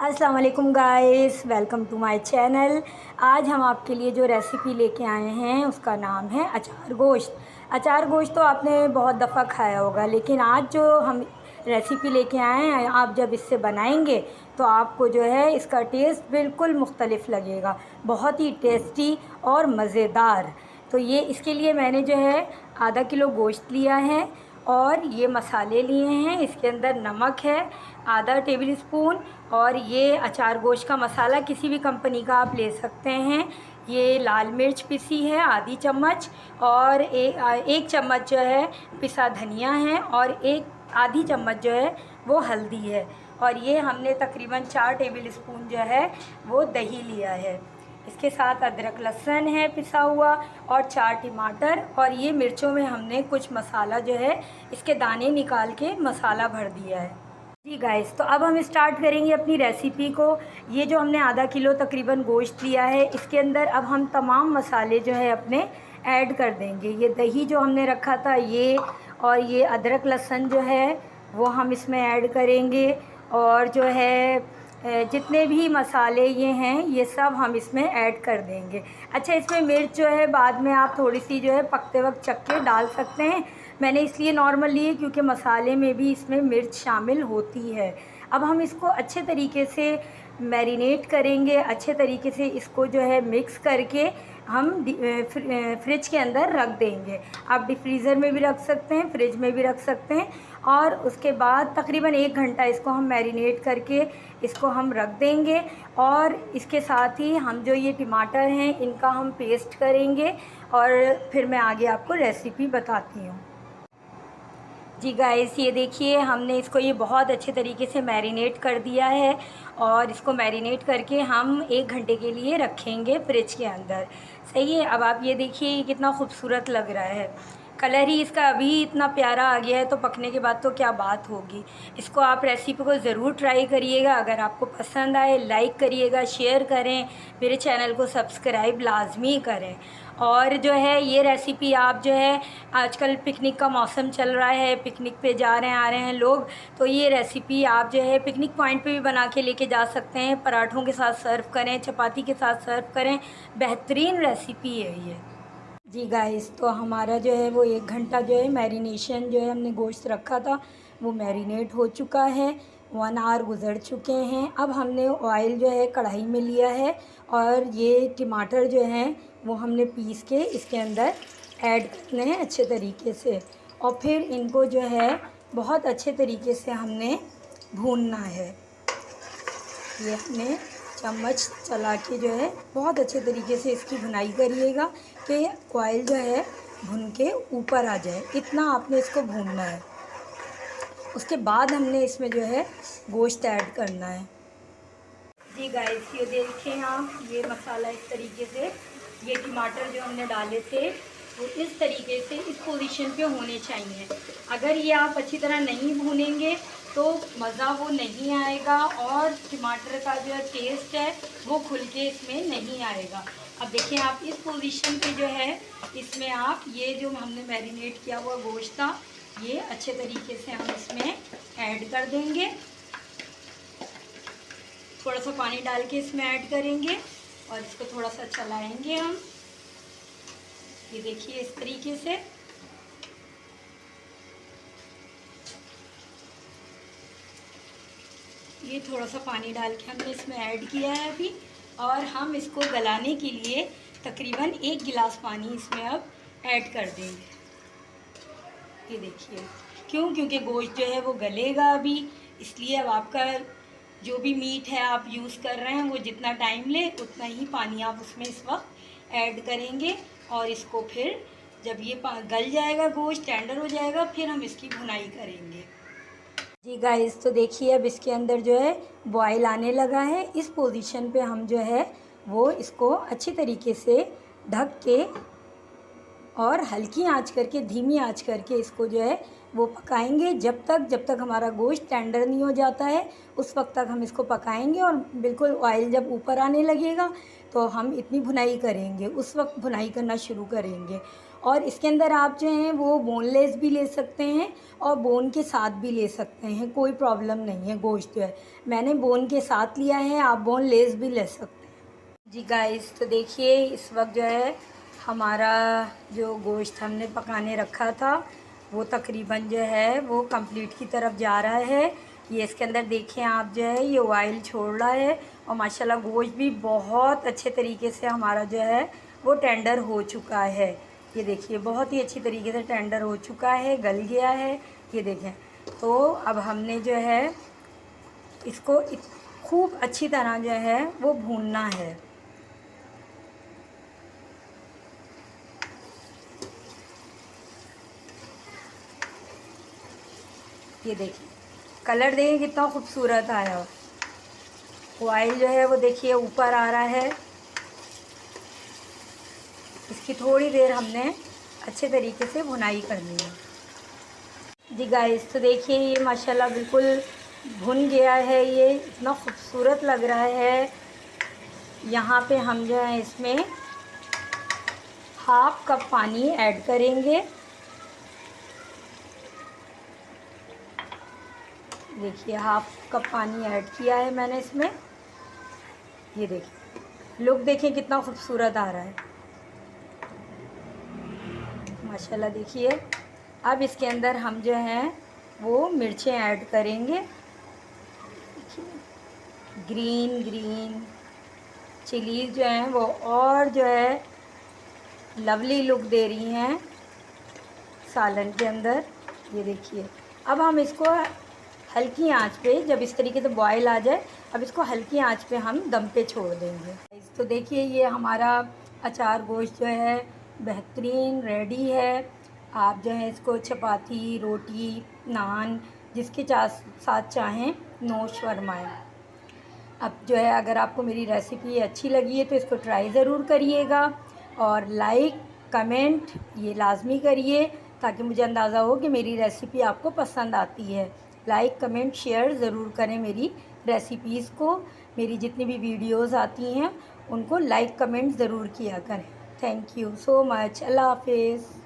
अस्सलाम वालेकुम guys, welcome to my channel. आज हम आपके लिए जो रेसिपी लेके आए हैं उसका नाम है अचार गोश्त। अचार गोश्त तो आपने बहुत दफ़ा खाया होगा, लेकिन आज जो हम रेसिपी लेके आए हैं, आप जब इससे बनाएंगे तो आपको जो है इसका टेस्ट बिल्कुल मुख्तलिफ़ लगेगा, बहुत ही टेस्टी और मज़ेदार। तो ये इसके लिए मैंने जो है आधा किलो गोश्त लिया है और ये मसाले लिए हैं। इसके अंदर नमक है आधा टेबल स्पून, और ये अचार गोश्त का मसाला किसी भी कंपनी का आप ले सकते हैं। ये लाल मिर्च पिसी है आधी चम्मच, और एक चम्मच जो है पिसा धनिया है, और एक आधी चम्मच जो है वो हल्दी है। और ये हमने तकरीबन 4 टेबल स्पून जो है वो दही लिया है। इसके साथ अदरक लहसुन है पिसा हुआ, और 4 टमाटर, और ये मिर्चों में हमने कुछ मसाला जो है इसके दाने निकाल के मसाला भर दिया है। जी गाइस, तो अब हम स्टार्ट करेंगे अपनी रेसिपी को। ये जो हमने आधा किलो तकरीबन गोश्त लिया है, इसके अंदर अब हम तमाम मसाले जो है अपने ऐड कर देंगे। ये दही जो हमने रखा था ये, और ये अदरक लहसुन जो है वो हम इसमें ऐड करेंगे, और जो है जितने भी मसाले ये हैं ये सब हम इसमें ऐड कर देंगे। अच्छा, इसमें मिर्च जो है बाद में आप थोड़ी सी जो है पकते वक्त चख के डाल सकते हैं। मैंने इसलिए नॉर्मल लिए क्योंकि मसाले में भी इसमें मिर्च शामिल होती है। अब हम इसको अच्छे तरीके से मैरिनेट करेंगे, अच्छे तरीके से इसको जो है मिक्स करके हम फ्रिज के अंदर रख देंगे। आप डीप फ्रीज़र में भी रख सकते हैं, फ्रिज में भी रख सकते हैं। और उसके बाद तकरीबन 1 घंटा इसको हम मैरिनेट करके इसको हम रख देंगे। और इसके साथ ही हम जो ये टमाटर हैं इनका हम पेस्ट करेंगे, और फिर मैं आगे आपको रेसिपी बताती हूँ। जी गाइस, ये देखिए हमने इसको ये बहुत अच्छे तरीके से मैरिनेट कर दिया है, और इसको मैरिनेट करके हम 1 घंटे के लिए रखेंगे फ्रिज के अंदर। सही है। अब आप ये देखिए ये कितना खूबसूरत लग रहा है, कलर ही इसका अभी इतना प्यारा आ गया है, तो पकने के बाद तो क्या बात होगी। इसको आप रेसिपी को ज़रूर ट्राई करिएगा। अगर आपको पसंद आए लाइक करिएगा, शेयर करें, मेरे चैनल को सब्सक्राइब लाजमी करें। और जो है ये रेसिपी आप जो है, आजकल पिकनिक का मौसम चल रहा है, पिकनिक पे जा रहे हैं आ रहे हैं लोग, तो ये रेसिपी आप जो है पिकनिक पॉइंट पे भी बना के लेके जा सकते हैं। पराठों के साथ सर्व करें, चपाती के साथ सर्व करें, बेहतरीन रेसिपी है ये। जी गाइस, तो हमारा जो है वो 1 घंटा जो है मैरिनेशन जो है हमने गोश्त रखा था वो मैरिनेट हो चुका है। 1 आवर गुज़र चुके हैं। अब हमने ऑयल जो है कढ़ाई में लिया है, और ये टमाटर जो हैं वो हमने पीस के इसके अंदर ऐड करने हैं अच्छे तरीके से, और फिर इनको जो है बहुत अच्छे तरीके से हमने भूनना है। ये हमने चम्मच चला के जो है बहुत अच्छे तरीके से इसकी भुनाई करिएगा कि ऑयल जो है भुन के ऊपर आ जाए, इतना आपने इसको भूनना है। उसके बाद हमने इसमें जो है गोश्त ऐड करना है। जी गाइस, ये देखें आप, ये मसाला इस तरीके से, ये टमाटर जो हमने डाले थे वो इस तरीके से इस पोजीशन पे होने चाहिए। अगर ये आप अच्छी तरह नहीं भूनेंगे तो मज़ा वो नहीं आएगा, और टमाटर का जो टेस्ट है वो खुल के इसमें नहीं आएगा। अब देखिए आप इस पोजीशन पे जो है इसमें आप ये जो हमने मैरिनेट किया हुआ गोश्त था ये अच्छे तरीके से हम इसमें ऐड कर देंगे। थोड़ा सा पानी डाल के इसमें ऐड करेंगे, और इसको थोड़ा सा चलाएंगे हम। ये देखिए इस तरीके से। ये थोड़ा सा पानी डाल के हमने इसमें ऐड किया है अभी, और हम इसको गलाने के लिए तकरीबन 1 गिलास पानी इसमें अब ऐड कर देंगे। ये देखिए, क्योंकि गोश्त जो है वो गलेगा अभी, इसलिए अब आपका जो भी मीट है आप यूज़ कर रहे हैं वो जितना टाइम ले उतना ही पानी आप उसमें इस वक्त ऐड करेंगे। और इसको फिर जब ये गल जाएगा, गोश्त टेंडर हो जाएगा, फिर हम इसकी भुनाई करेंगे। जी गाइस, तो देखिए अब इसके अंदर जो है बॉयल आने लगा है। इस पोजीशन पे हम जो है वो इसको अच्छी तरीके से ढक के और हल्की आंच करके, धीमी आंच करके इसको जो है वो पकाएंगे जब तक हमारा गोश्त टेंडर नहीं हो जाता है, उस वक्त तक हम इसको पकाएंगे। और बिल्कुल ऑयल जब ऊपर आने लगेगा तो हम इतनी भुनाई करेंगे, उस वक्त भुनाई करना शुरू करेंगे। और इसके अंदर आप जो हैं वो बोनलेस भी ले सकते हैं और बोन के साथ भी ले सकते हैं, कोई प्रॉब्लम नहीं है। गोश्त जो है मैंने बोन के साथ लिया है, आप बोनलेस भी ले सकते हैं। जी गाइस, तो देखिए इस वक्त जो है हमारा जो गोश्त हमने पकाने रखा था वो तकरीबन जो है वो कंप्लीट की तरफ जा रहा है। ये इसके अंदर देखें आप जो है ये ऑयल छोड़ रहा है और माशाल्लाह गोश्त भी बहुत अच्छे तरीके से हमारा जो है वो टेंडर हो चुका है। ये देखिए बहुत ही अच्छी तरीके से टेंडर हो चुका है, गल गया है। ये देखें, तो अब हमने जो है इसको खूब अच्छी तरह जो है वो भूनना है। ये देखिए कलर देखिए कितना खूबसूरत आया, ऑयल जो है वो देखिए ऊपर आ रहा है। इसकी थोड़ी देर हमने अच्छे तरीके से भुनाई करनी है। जी गाइस, तो देखिए ये माशाल्लाह बिल्कुल भुन गया है, ये इतना खूबसूरत लग रहा है। यहाँ पे हम जो है इसमें हाफ़ कप पानी ऐड करेंगे। देखिए हाफ़ कप पानी ऐड किया है मैंने इसमें। ये देखिए लुक देखिए कितना खूबसूरत आ रहा है माशाल्लाह। देखिए अब इसके अंदर हम जो हैं वो मिर्चें ऐड करेंगे। ग्रीन ग्रीन चिलीज़ जो हैं वो और जो है लवली लुक दे रही हैं सालन के अंदर। ये देखिए अब हम इसको हल्की आंच पे, जब इस तरीके से बॉयल आ जाए, अब इसको हल्की आंच पे हम दम पे छोड़ देंगे। तो देखिए ये हमारा अचार गोश्त जो है बेहतरीन रेडी है। आप जो है इसको चपाती, रोटी, नान जिसके साथ चाहें नोश फरमाएं। अब जो है अगर आपको मेरी रेसिपी अच्छी लगी है तो इसको ट्राई ज़रूर करिएगा और लाइक कमेंट ये लाजमी करिए ताकि मुझे अंदाज़ा हो कि मेरी रेसिपी आपको पसंद आती है। लाइक कमेंट शेयर ज़रूर करें मेरी रेसिपीज़ को। मेरी जितनी भी वीडियोज़ आती हैं उनको लाइक कमेंट ज़रूर किया करें। Thank you so much. Allah हाफिज़।